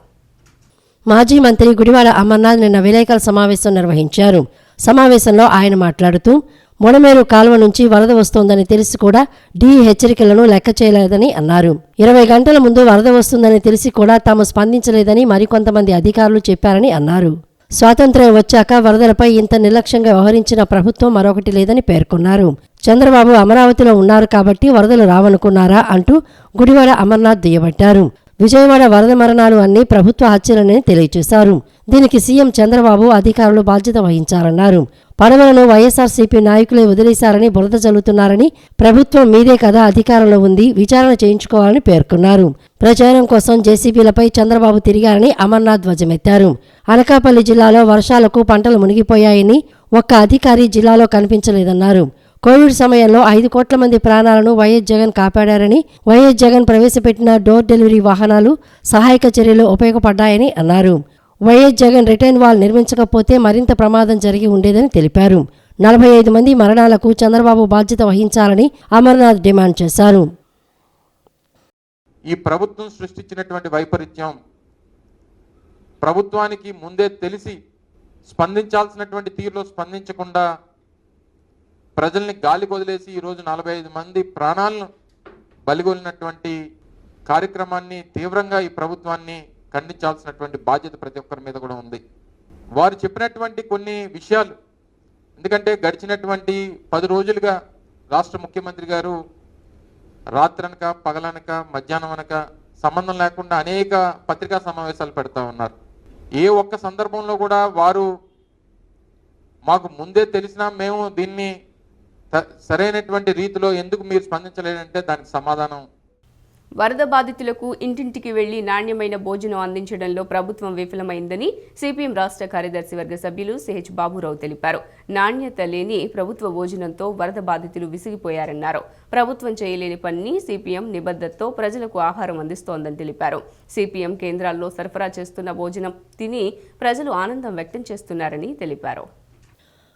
మాజీ మంత్రి గుడివాడ అమర్నాథ్ నిన్న విలేకరుల సమావేశం నిర్వహించారు. సమావేశంలో ఆయన మాట్లాడుతూ, మొడమేరు కాలువ నుంచి వరద వస్తోందని తెలిసి కూడా హెచ్చరికలను లెక్క చేయలేదని అన్నారు. 20 గంటల ముందు వరద వస్తుందని తెలిసి కూడా తాము స్పందించలేదని మరికొంతమంది అధికారులు చెప్పారని అన్నారు. స్వాతంత్ర్యం వచ్చాక వరదలపై ఇంత నిర్లక్ష్యంగా వ్యవహరించిన ప్రభుత్వం మరొకటి లేదని పేర్కొన్నారు. చంద్రబాబు అమరావతిలో ఉన్నారు కాబట్టి వరదలు రావనుకున్నారా అంటూ గుడివాడ అమర్నాథ్ దుయ్యబట్టారు. విజయవాడ వరద మరణాలు అన్ని ప్రభుత్వ హత్యలని తెలియజేశారు. దీనికి సీఎం చంద్రబాబు అధికారులు బాధ్యత వహించారన్నారు. పడవలను వైఎస్ఆర్సీపీ నాయకులే వదిలేశారని బురద చల్లుతున్నారని, ప్రభుత్వం మీదే కదా అధికారంలో ఉంది, విచారణ చేయించుకోవాలని పేర్కొన్నారు. ప్రచారం కోసం జేసీబీలపై చంద్రబాబు తిరిగారని అమర్నాథ్ ధ్వజమెత్తారు. అనకాపల్లి జిల్లాలో వర్షాలకు పంటలు మునిగిపోయాయని, ఒక్క అధికారి జిల్లాలో కనిపించలేదన్నారు. కోవిడ్ సమయంలో 5 కోట్ల మంది ప్రాణాలను వైఎస్ జగన్ కాపాడారని, వైఎస్ జగన్ ప్రవేశపెట్టిన డోర్ డెలివరీ వాహనాలు సహాయక చర్యలు ఉపయోగపడ్డాయని అన్నారు. వైఎస్ జగన్ రిటైన్ వాల్ నిర్మించకపోతే మరింత ప్రమాదం జరిగి ఉండేదని తెలిపారు. 45 మంది మరణాలకు చంద్రబాబు బాధ్యత వహించాలని అమర్నాథ్ డిమాండ్ చేశారు.
ఈ ప్రభుత్వం సృష్టించినటువంటి వైపరీత్యం ప్రభుత్వానికి ముందే తెలిసి స్పందించాల్సినటువంటి తీరులో స్పందించకుండా ప్రజల్ని గాలి వదిలేసి ఈరోజు 45 మంది ప్రాణాలను బలిగొలినటువంటి కార్యక్రమాన్ని తీవ్రంగా ఈ ప్రభుత్వాన్ని ఖండించాల్సినటువంటి బాధ్యత ప్రతి ఒక్కరి మీద కూడా ఉంది. వారు చెప్పినటువంటి కొన్ని విషయాలు, ఎందుకంటే గడిచినటువంటి 10 రోజులుగా రాష్ట్ర ముఖ్యమంత్రి గారు రాత్రనక పగలనక మధ్యాహ్నం అనక సంబంధం లేకుండా అనేక పత్రికా సమావేశాలు పెడతా ఉన్నారు. ఏ ఒక్క సందర్భంలో కూడా వారు మాకు ముందే తెలిసినా మేము దీన్ని సరైనటువంటి రీతిలో ఎందుకు మీరు స్పందించలేదంటే దానికి సమాధానం,
వరద బాధితులకు ఇంటింటికి వెళ్లి నాణ్యమైన భోజనం అందించడంలో ప్రభుత్వం విఫలమైందని సిపిఎం రాష్ట్ర కార్యదర్శి వర్గ సభ్యులు సిహెచ్ బాబురావు తెలిపారు. నాణ్యత లేని ప్రభుత్వ భోజనంతో వరద బాధితులు విసిగిపోయారన్నారు. ప్రభుత్వం చేయలేని పనిని సిపిఎం నిబద్ధతతో ప్రజలకు ఆహారం అందిస్తోందని తెలిపారు. సిపిఎం కేంద్రాల్లో సరఫరా చేస్తున్న భోజనం తిని ప్రజలు ఆనందం వ్యక్తం చేస్తున్నారని తెలిపారు.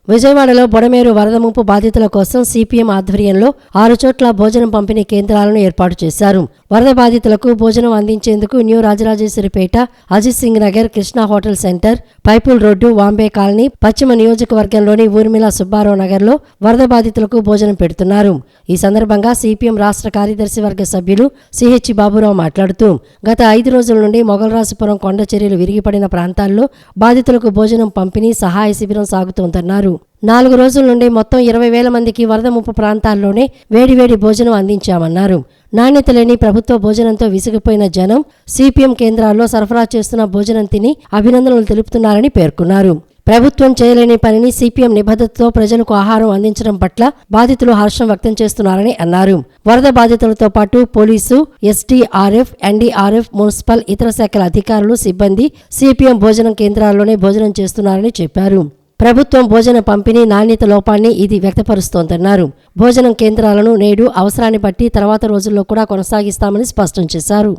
విజయవాడలో బొడమేరు వరద ముంపు బాధితుల కోసం సిపిఎం ఆధ్వర్యంలో 6 చోట్ల భోజనం పంపిణీ కేంద్రాలను ఏర్పాటు చేశారు. వరద బాధితులకు భోజనం అందించేందుకు new Rajarajeshwaripeta, Ajit Singh Nagar, Krishna hotel centre, Pipula road, Vambay colony, పశ్చిమ నియోజకవర్గంలోని ఊర్మిళ సుబ్బారావు నగర్లో వరద బాధితులకు భోజనం పెడుతున్నారు. ఈ సందర్భంగా సిపిఎం రాష్ట్ర కార్యదర్శి వర్గ సభ్యులు సిహెచ్ బాబురావు మాట్లాడుతూ, గత 5 రోజుల నుండి మొగల్రాజపురం కొండ చర్యలు విరిగిపడిన ప్రాంతాల్లో బాధితులకు భోజనం పంపిణీ సహాయ శిబిరం సాగుతోందన్నారు. 4 రోజుల నుండి మొత్తం 20,000 మందికి వరద ముప్పు ప్రాంతాల్లోనే వేడివేడి భోజనం అందించామన్నారు. నాణ్యత లేని ప్రభుత్వ భోజనంతో విసిగిపోయిన జనం సిపిఎం కేంద్రాల్లో సరఫరా చేస్తున్న భోజనం తిని అభినందనలు తెలుపుతున్నారని పేర్కొన్నారు. ప్రభుత్వం చేయలేని పనిని సిపిఎం నిబద్ధతతో ప్రజలకు ఆహారం అందించడం పట్ల బాధితులు హర్షం వ్యక్తం చేస్తున్నారని అన్నారు. వరద బాధితులతో పాటు పోలీసు, ఎస్డీఆర్ఎఫ్, ఎన్డీఆర్ఎఫ్, మున్సిపల్, ఇతర శాఖల అధికారులు, సిబ్బంది సిపిఎం భోజనం కేంద్రాల్లోనే భోజనం చేస్తున్నారని చెప్పారు. ప్రభుత్వం భోజన పంపిణీ నాణ్యత లోపాన్ని ఇది వ్యక్తపరుస్తోందన్నారు. భోజనం కేంద్రాలను నేడు అవసరాన్ని బట్టి తర్వాత రోజుల్లో కూడా కొనసాగిస్తామని స్పష్టం చేశారు.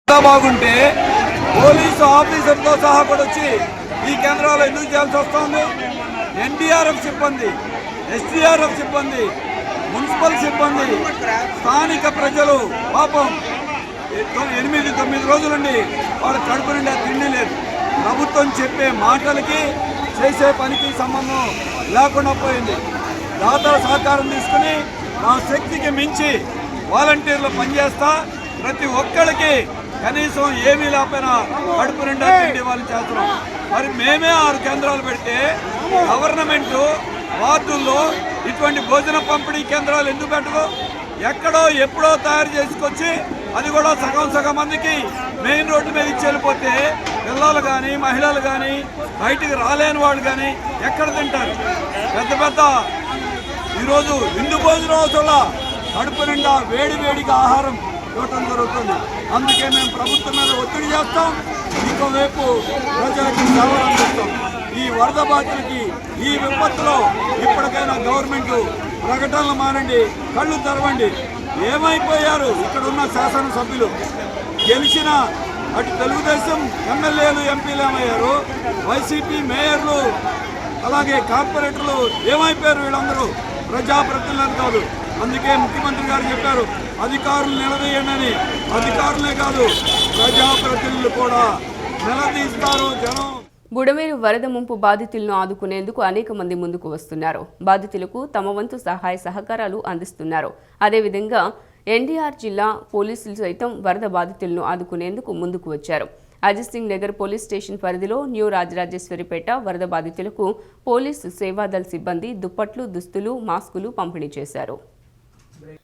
బాగుంటే పోలీసు ఆఫీసర్తో సహా కూడా వచ్చి ఈ కేంద్రాలు ఎందుకు చేయాల్సి వస్తుంది? ఎన్డీఆర్ఎఫ్ సిబ్బంది, ఎస్డీఆర్ఎఫ్ సిబ్బంది, మున్సిపల్ సిబ్బంది, స్థానిక ప్రజలు పాపం 8-9 రోజులుండి వాళ్ళ కడుపు నిండా తిండి లేదు. ప్రభుత్వం చెప్పే మాటలకి చేసే పనికి సంబంధం లేకుండా పోయింది. దాతల సహకారం తీసుకుని నా శక్తికి మించి వాలంటీర్లు పనిచేస్తా ప్రతి ఒక్కరికి కనీసం ఏమీ లేకపోయినా కడుపు నిండా తిండి వాళ్ళు చేస్తున్నాం. మరి మేమే 6 కేంద్రాలు పెడితే గవర్నమెంట్ వార్డుల్లో ఇటువంటి భోజన పంపిణీ కేంద్రాలు ఎందుకు పెట్టదు? ఎక్కడో ఎప్పుడో తయారు చేసుకొచ్చి అది కూడా సగం మందికి మెయిన్ రోడ్డు మీద ఇచ్చి వెళ్ళిపోతే పిల్లలు కానీ మహిళలు కానీ బయటికి రాలేని వాళ్ళు కానీ ఎక్కడ తింటారు? పెద్ద ఈరోజు విందు భోజనం అవసరంలా కడుపు నిండా వేడిగా ఆహారం ఇవ్వటం జరుగుతుంది. అందుకే మేము ప్రభుత్వం మీద ఒత్తిడి చేస్తాం, ఇంకోవైపు ప్రజలకి సేవలు అందిస్తాం. ఈ వరద బాధితులకి ఈ విపత్తులో ఇప్పటికైనా గవర్నమెంట్ ప్రకటనలు మానండి, కళ్ళు తెరవండి. ఏమైపోయారు ఇక్కడ ఉన్న శాసనసభ్యులు? గెలిచిన అటు తెలుగుదేశం ఎమ్మెల్యేలు, ఎంపీలు ఏమయ్యారు? వైసీపీ మేయర్లు, అలాగే కార్పొరేటర్లు ఏమైపోయారు? వీళ్ళందరూ ప్రజాప్రతినిధులు కాదు. అందుకే ముఖ్యమంత్రి గారు చెప్పారు, అధికారులు నిలదీయండి. అధికారులే కాదు, ప్రజాప్రతినిధులు కూడా నిలదీస్తారు జనం.
బుడమేరు వరద ముంపు బాధితులను ఆదుకునేందుకు అనేక మంది ముందుకు వస్తున్నారు. బాధితులకు తమ వంతు సహాయ సహకారాలు అందిస్తున్నారు. అదేవిధంగా ఎన్టీఆర్ జిల్లా పోలీసులు సైతం వరద బాధితులను ఆదుకునేందుకు ముందుకు వచ్చారు. అజిత్ సింగ్ నగర్ పోలీస్ స్టేషన్ పరిధిలో న్యూ రాజరాజేశ్వరిపేట వరద బాధితులకు పోలీసు సేవాదళ సిబ్బంది దుప్పట్లు, దుస్తులు, మాస్కులు పంపిణీ చేశారు.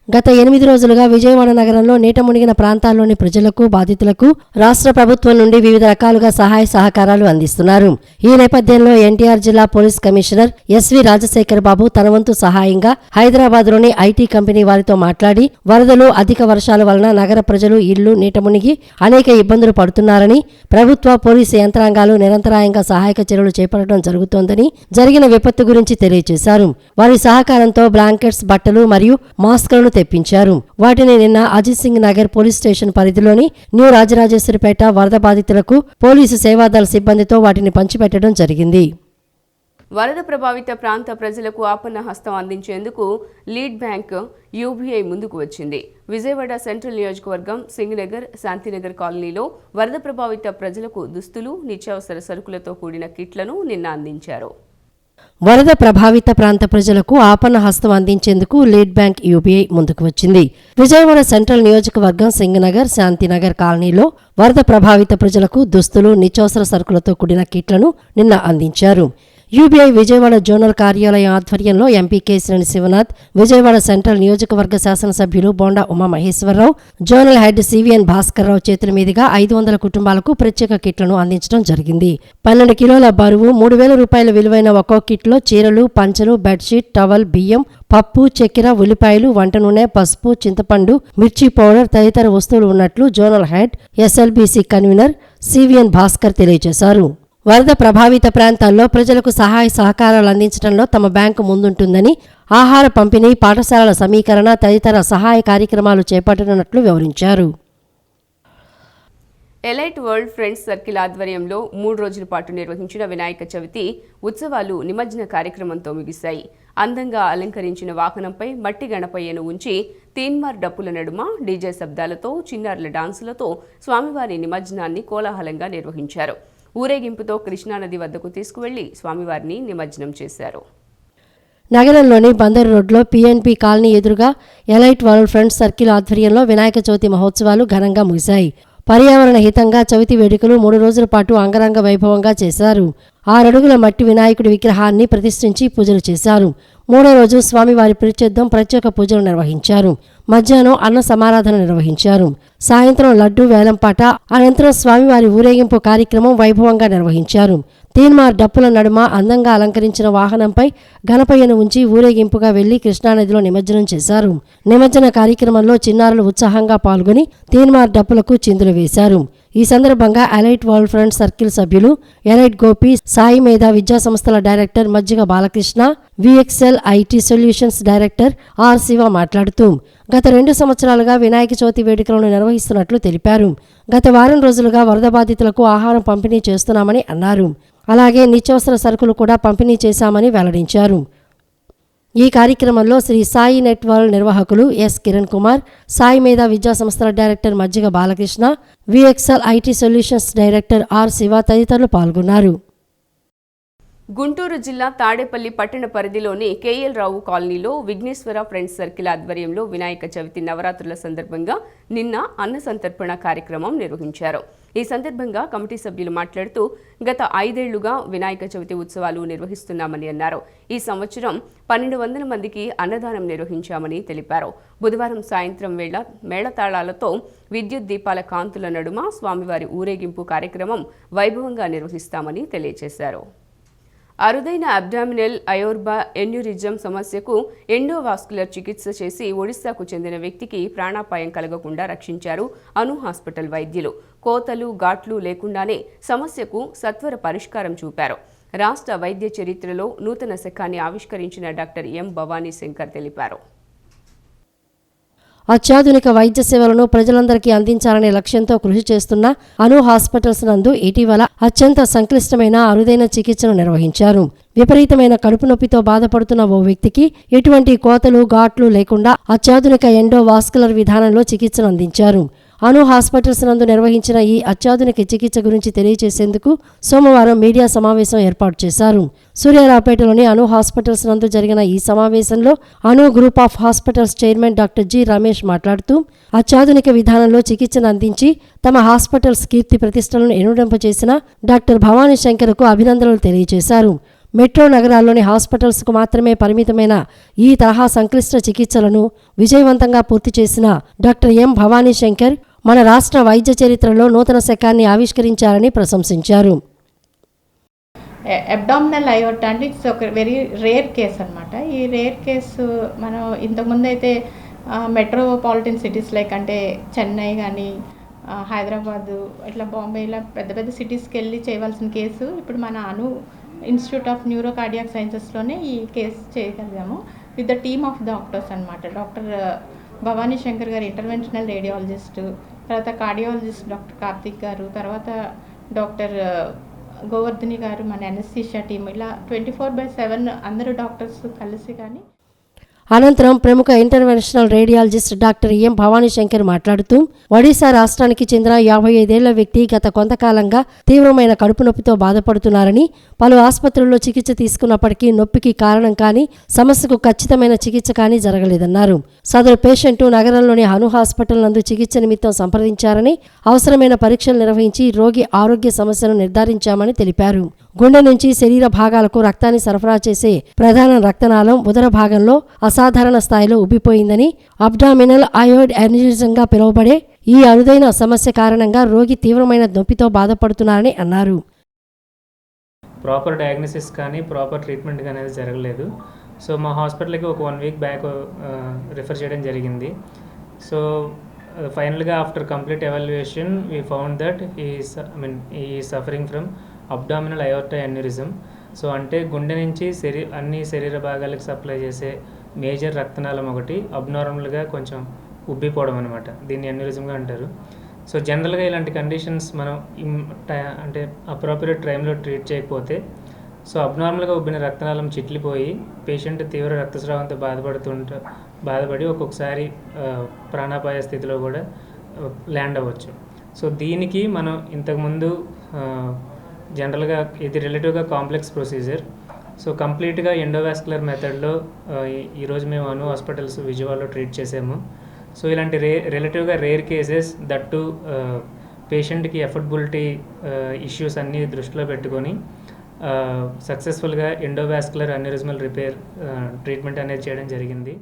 గత 8 రోజులుగా విజయవాడ నగరంలో నీట మునిగిన ప్రాంతాల్లోని ప్రజలకు, బాధితులకు రాష్ట్ర ప్రభుత్వం నుండి వివిధ రకాలుగా సహాయ సహకారాలు అందిస్తున్నారు. ఈ నేపథ్యంలో ఎన్టీఆర్ జిల్లా పోలీస్ కమిషనర్ ఎస్వి రాజశేఖర్ బాబు తన వంతు సహాయంగా హైదరాబాద్లోని ఐటీ కంపెనీ వారితో మాట్లాడి వరదలు, అధిక వర్షాల వలన నగర ప్రజలు ఇళ్లు నీట మునిగి అనేక ఇబ్బందులు పడుతున్నారని, ప్రభుత్వ, పోలీసు యంత్రాంగాలు నిరంతరాయంగా సహాయక చర్యలు చేపట్టడం జరుగుతోందని, జరిగిన విపత్తు గురించి తెలియజేశారు. వారి సహకారంతో బ్లాంకెట్స్, బట్టలు మరియు మాస్కులను తెప్పించారు. వాటిని నిన్న అజిత్ సింగ్ నగర్ పోలీస్ స్టేషన్ పరిధిలోని న్యూ రాజరాజేశ్వరిపేట వరద బాధితులకు పోలీసు సేవాదళ సిబ్బందితో వాటిని పంచిపెట్టడం జరిగింది.
వరద ప్రభావిత ప్రాంత ప్రజలకు ఆపన్న హస్తం అందించేందుకు లీడ్ బ్యాంక్ యూబీఐ ముందుకు వచ్చింది. విజయవాడ సెంట్రల్ నియోజకవర్గం సింగనగర్, శాంతినగర్ కాలనీలో వరద ప్రభావిత ప్రజలకు దుస్తులు, నిత్యావసర సరుకులతో కూడిన కిట్లను నిన్న అందించారు.
వరద ప్రభావిత ప్రాంత ప్రజలకు ఆపన్న హస్తం అందించేందుకు లీడ్ బ్యాంక్ యూబీఐ ముందుకు వచ్చింది. విజయవాడ సెంట్రల్ నియోజకవర్గం సింగనగర్, శాంతినగర్ కాలనీలో వరద ప్రభావిత ప్రజలకు దుస్తులు, నిత్యావసర సరుకులతో కూడిన కిట్లను నిన్న అందించారు. యూబీఐ విజయవాడ జోనల్ కార్యాలయం ఆధ్వర్యంలో ఎంపీ కేశినేని శివనాథ్, విజయవాడ సెంట్రల్ నియోజకవర్గ శాసనసభ్యులు Bonda Umamaheswararao, zonal head CVN Bhaskarrao చేతుల మీదుగా 500 కుటుంబాలకు ప్రత్యేక కిట్లను అందించడం జరిగింది. 12 కిలోల బరువు, 3000 రూపాయల విలువైన ఒక్కో కిట్లో చీరలు, పంచలు, బెడ్షీట్, టవల్, బియ్యం, పప్పు, చక్కెర, ఉల్లిపాయలు, వంట నూనె, పసుపు, చింతపండు, మిర్చి పౌడర్ తదితర వస్తువులు ఉన్నట్లు zonal head SLBC convener CVN Bhaskar తెలియజేశారు. వరద ప్రభావిత ప్రాంతాల్లో ప్రజలకు సహాయ సహకారాలు అందించడంలో తమ బ్యాంకు ముందుంటుందని, ఆహార పంపిణీ, పాఠశాలల సమీకరణ తదితర సహాయ కార్యక్రమాలు చేపట్టనున్నట్లు వివరించారు.
ఎలైట్ వరల్డ్ ఫ్రెండ్స్ సర్కిల్ ఆధ్వర్యంలో 3 రోజుల పాటు నిర్వహించిన వినాయక చవితి ఉత్సవాలు నిమజ్జన కార్యక్రమంతో ముగిశాయి. అందంగా అలంకరించిన వాహనంపై మట్టి గణపయ్యను ఉంచి తీన్మార్ డప్పుల నడుమ డీజే శబ్దాలతో, చిన్నారుల డాన్సులతో స్వామివారి నిమజ్జనాన్ని కోలాహలంగా నిర్వహించారు. ఊరేగింపుతో కృష్ణానది వద్దకు తీసుకువెళ్లి స్వామివారిని నిమజ్జనం చేశారు.
నగరంలోని బందరు రోడ్లో పీఎన్పీ కాలనీ ఎదురుగా ఎలైట్ వరల్డ్ ఫ్రెండ్స్ సర్కిల్ ఆధ్వర్యంలో వినాయక చవితి మహోత్సవాలు ఘనంగా ముగిశాయి. పర్యావరణ హితంగా చవితి వేడుకలు 3 రోజుల పాటు అంగరంగ వైభవంగా చేశారు. 6 అడుగుల మట్టి వినాయకుడి విగ్రహాన్ని ప్రతిష్ఠించి పూజలు చేశారు. 3వ రోజు స్వామివారి పరిచేద్దం ప్రత్యేక పూజలు నిర్వహించారు. మధ్యాహ్నం అన్న సమారాధన నిర్వహించారు. సాయంత్రం లడ్డు వేలంపాట, అనంతరం స్వామివారి ఊరేగింపు కార్యక్రమం వైభవంగా నిర్వహించారు. తీన్మార్ డప్పుల నడుమ అందంగా అలంకరించిన వాహనంపై గణపయ్యను ఉంచి ఊరేగింపుగా వెళ్లి కృష్ణానదిలో నిమజ్జనం చేశారు. నిమజ్జన కార్యక్రమంలో చిన్నారులు ఉత్సాహంగా పాల్గొని తీన్మార్ డప్పులకు చిందులు వేశారు. ఈ సందర్భంగా ఎలైట్ వరల్డ్ ఫ్రెండ్స్ సర్కిల్ సభ్యులు ఎలైట్ గోపి, సాయి మేధ విద్యా సంస్థల director Majjiga Balakrishna, VXL IT solutions director R Siva మాట్లాడుతూ గత 2 సంవత్సరాలుగా వినాయక చవితి వేడుకలను నిర్వహిస్తున్నట్లు తెలిపారు. గత వారం రోజులుగా వరద బాధితులకు ఆహారం పంపిణీ చేస్తున్నామని అన్నారు. అలాగే నిత్యావసర సరుకులు కూడా పంపిణీ చేశామని వెల్లడించారు. ఈ కార్యక్రమంలో శ్రీ సాయి నెట్ వరల్డ్ నిర్వాహకులు ఎస్ కిరణ్ కుమార్, సాయి మేధ విద్యా సంస్థల director Majjiga Balakrishna, VXL IT solutions director R Siva తదితరులు పాల్గొన్నారు.
గుంటూరు జిల్లా తాడేపల్లి పట్టణ పరిధిలోని కేఎల్ రావు కాలనీలో విఘ్నేశ్వర ఫ్రెండ్స్ సర్కిల్ ఆధ్వర్యంలో వినాయక చవితి నవరాత్రుల సందర్భంగా నిన్న అన్న సంతర్పణ కార్యక్రమం నిర్వహించారు. ఈ సందర్భంగా కమిటీ సభ్యులు మాట్లాడుతూ గత 5 ఏళ్లుగా వినాయక చవితి ఉత్సవాలు నిర్వహిస్తున్నామని అన్నారు. ఈ సంవత్సరం 1200 మందికి అన్నదానం నిర్వహించామని తెలిపారు. బుధవారం సాయంత్రం వేళ మేళతాళాలతో విద్యుత్ దీపాల కాంతుల నడుమ స్వామివారి ఊరేగింపు కార్యక్రమం వైభవంగా నిర్వహిస్తామని తెలియజేశారు. అరుదైన అబ్డామినల్ అయోర్బా ఎన్యూరిజం సమస్యకు ఎండోవాస్కులర్ చికిత్స చేసి ఒడిశాకు చెందిన వ్యక్తికి ప్రాణాపాయం కలగకుండా రక్షించారు అను హాస్పిటల్ వైద్యులు. కోతలు, ఘాట్లు లేకుండానే సమస్యకు సత్వర పరిష్కారం చూపారు. రాష్ట్ర వైద్య చరిత్రలో నూతన శకాన్ని ఆవిష్కరించిన డాక్టర్ ఎం భవానీ శంకర్ తెలిపారు.
అత్యాధునిక వైద్య సేవలను ప్రజలందరికీ అందించాలనే లక్ష్యంతో కృషి చేస్తున్న అను హాస్పిటల్స్ నందు ఇటీవల అత్యంత సంక్లిష్టమైన అరుదైన చికిత్సను నిర్వహించారు. విపరీతమైన కడుపు నొప్పితో బాధపడుతున్న ఓ వ్యక్తికి ఎటువంటి కోతలు, ఘాట్లు లేకుండా అత్యాధునిక ఎండోవాస్కులర్ విధానంలో చికిత్సను అందించారు. అను హాస్పిటల్స్ నందు నిర్వహించిన ఈ అత్యాధునిక చికిత్స గురించి తెలియజేసేందుకు సోమవారం మీడియా సమావేశం ఏర్పాటు చేశారు. సూర్యారావుపేటలోని అను హాస్పిటల్స్ నందు జరిగిన ఈ సమావేశంలో Anu group of hospitals chairman doctor G Ramesh మాట్లాడుతూ అత్యాధునిక విధానంలో చికిత్సను అందించి తమ హాస్పిటల్స్ కీర్తి ప్రతిష్టలను ఎనుడింపచేసిన డాక్టర్ భవానీ శంకర్కు అభినందనలు తెలియజేశారు. మెట్రో నగరాల్లోని హాస్పిటల్స్కు మాత్రమే పరిమితమైన ఈ తరహా సంక్లిష్ట చికిత్సలను విజయవంతంగా పూర్తి చేసిన డాక్టర్ ఎం భవానీ శంకర్ మన రాష్ట్ర వైద్య చరిత్రలో నూతన శకాన్ని ఆవిష్కరించారని ప్రశంసించారు.
అబ్డామినల్ అయోర్టా అంటే ఇట్స్ ఒక వెరీ రేర్ కేస్ అనమాట. ఈ రేర్ కేసు మనం ఇంతకుముందు అయితే మెట్రోపాలిటన్ సిటీస్ లైక్ అంటే చెన్నై కానీ హైదరాబాదు ఇట్లా బాంబే ఇలా పెద్ద పెద్ద సిటీస్కి వెళ్ళి చేయవలసిన కేసు ఇప్పుడు మన ఇన్స్టిట్యూట్ ఆఫ్ న్యూరో కార్డియాక్ సైన్సెస్లోనే ఈ కేసు చేయగలిగాము with the team of doctors అనమాట. డాక్టర్ భవానీ శంకర్ గారు ఇంటర్వెన్షనల్ రేడియాలజిస్టు, తర్వాత కార్డియాలజిస్ట్ డాక్టర్ కార్తిక్ గారు, తర్వాత డాక్టర్ గోవర్ధని గారు మన ఎనస్థీషియా టీమ్, ఇలా 24/7 అందరూ డాక్టర్స్ కలిసి కానీ.
అనంతరం ప్రముఖ interventional radiologist doctor M Bhavani Shankar మాట్లాడుతూ ఒడిశా రాష్ట్రానికి చెందిన 55 ఏళ్ల వ్యక్తి గత కొంతకాలంగా తీవ్రమైన కడుపు నొప్పితో బాధపడుతున్నారని, పలు ఆసుపత్రుల్లో చికిత్స తీసుకున్నప్పటికీ నొప్పికి కారణం కానీ సమస్యకు ఖచ్చితమైన చికిత్స కానీ జరగలేదన్నారు. సదరు పేషెంట్ నగరంలోని అను హాస్పిటల్ నందు చికిత్స నిమిత్తం సంప్రదించారని, అవసరమైన పరీక్షలు నిర్వహించి రోగి ఆరోగ్య సమస్యను నిర్ధారించామని తెలిపారు. గుండె నుంచి శరీర భాగాలకు రక్తాన్ని సరఫరా చేసే ప్రధాన రక్తనాళం ఉదర భాగంలో అసాధారణ స్థాయిలో ఉబ్బిపోయిందని, అబ్డామినల్ అయోర్డ్ యాన్యూరిజంగా పిలువబడే ఈ అరుదైన సమస్య కారణంగా రోగి తీవ్రమైన నొప్పితో బాధపడుతున్నారని అన్నారు.
ప్రాపర్ డయాగ్నోసిస్ కానీ ప్రాపర్ ట్రీట్మెంట్ కానీ అనేది జరగలేదు. సో మా హాస్పిటల్కి ఒక 1 వీక్ బ్యాక్ రిఫర్ చేయడం జరిగింది. సో ఫైనల్గా after complete evaluation we found that ఈ suffering from abdominal aorta aneurysm. So అంటే గుండె నుంచి అన్ని శరీర భాగాలకు సప్లై చేసే మేజర్ రక్తనాళం ఒకటి అబ్నార్మల్గా కొంచెం ఉబ్బిపోవడం అనమాట. దీన్ని యాన్యూరిజంగా అంటారు. సో జనరల్గా ఇలాంటి కండిషన్స్ మనం అంటే అప్రోప్రియేట్ టైంలో ట్రీట్ చేయకపోతే సో అబ్నార్మల్గా ఉబ్బిన రక్తనాళం చిట్లిపోయి పేషెంట్ తీవ్ర రక్తస్రావంతో బాధపడి ఒక్కొక్కసారి ప్రాణాపాయ స్థితిలో కూడా ల్యాండ్ అవ్వచ్చు. సో దీనికి మనం ఇంతకుముందు జనరల్గా ఇది రిలేటివ్గా కాంప్లెక్స్ ప్రొసీజర్. సో కంప్లీట్గా ఎండోవాస్కులర్ మెథడ్లో ఈరోజు మేము అను హాస్పిటల్స్ విజయవాడలో ట్రీట్ చేసాము. సో ఇలాంటి రిలేటివ్గా రేర్ కేసెస్ దట్టు పేషెంట్కి ఎఫర్డబిలిటీ ఇష్యూస్ అన్నీ దృష్టిలో పెట్టుకొని సక్సెస్ఫుల్గా ఎండోవాస్కులర్ అన్యూరిజమల్ రిపేర్ ట్రీట్మెంట్ అనేది చేయడం జరిగింది.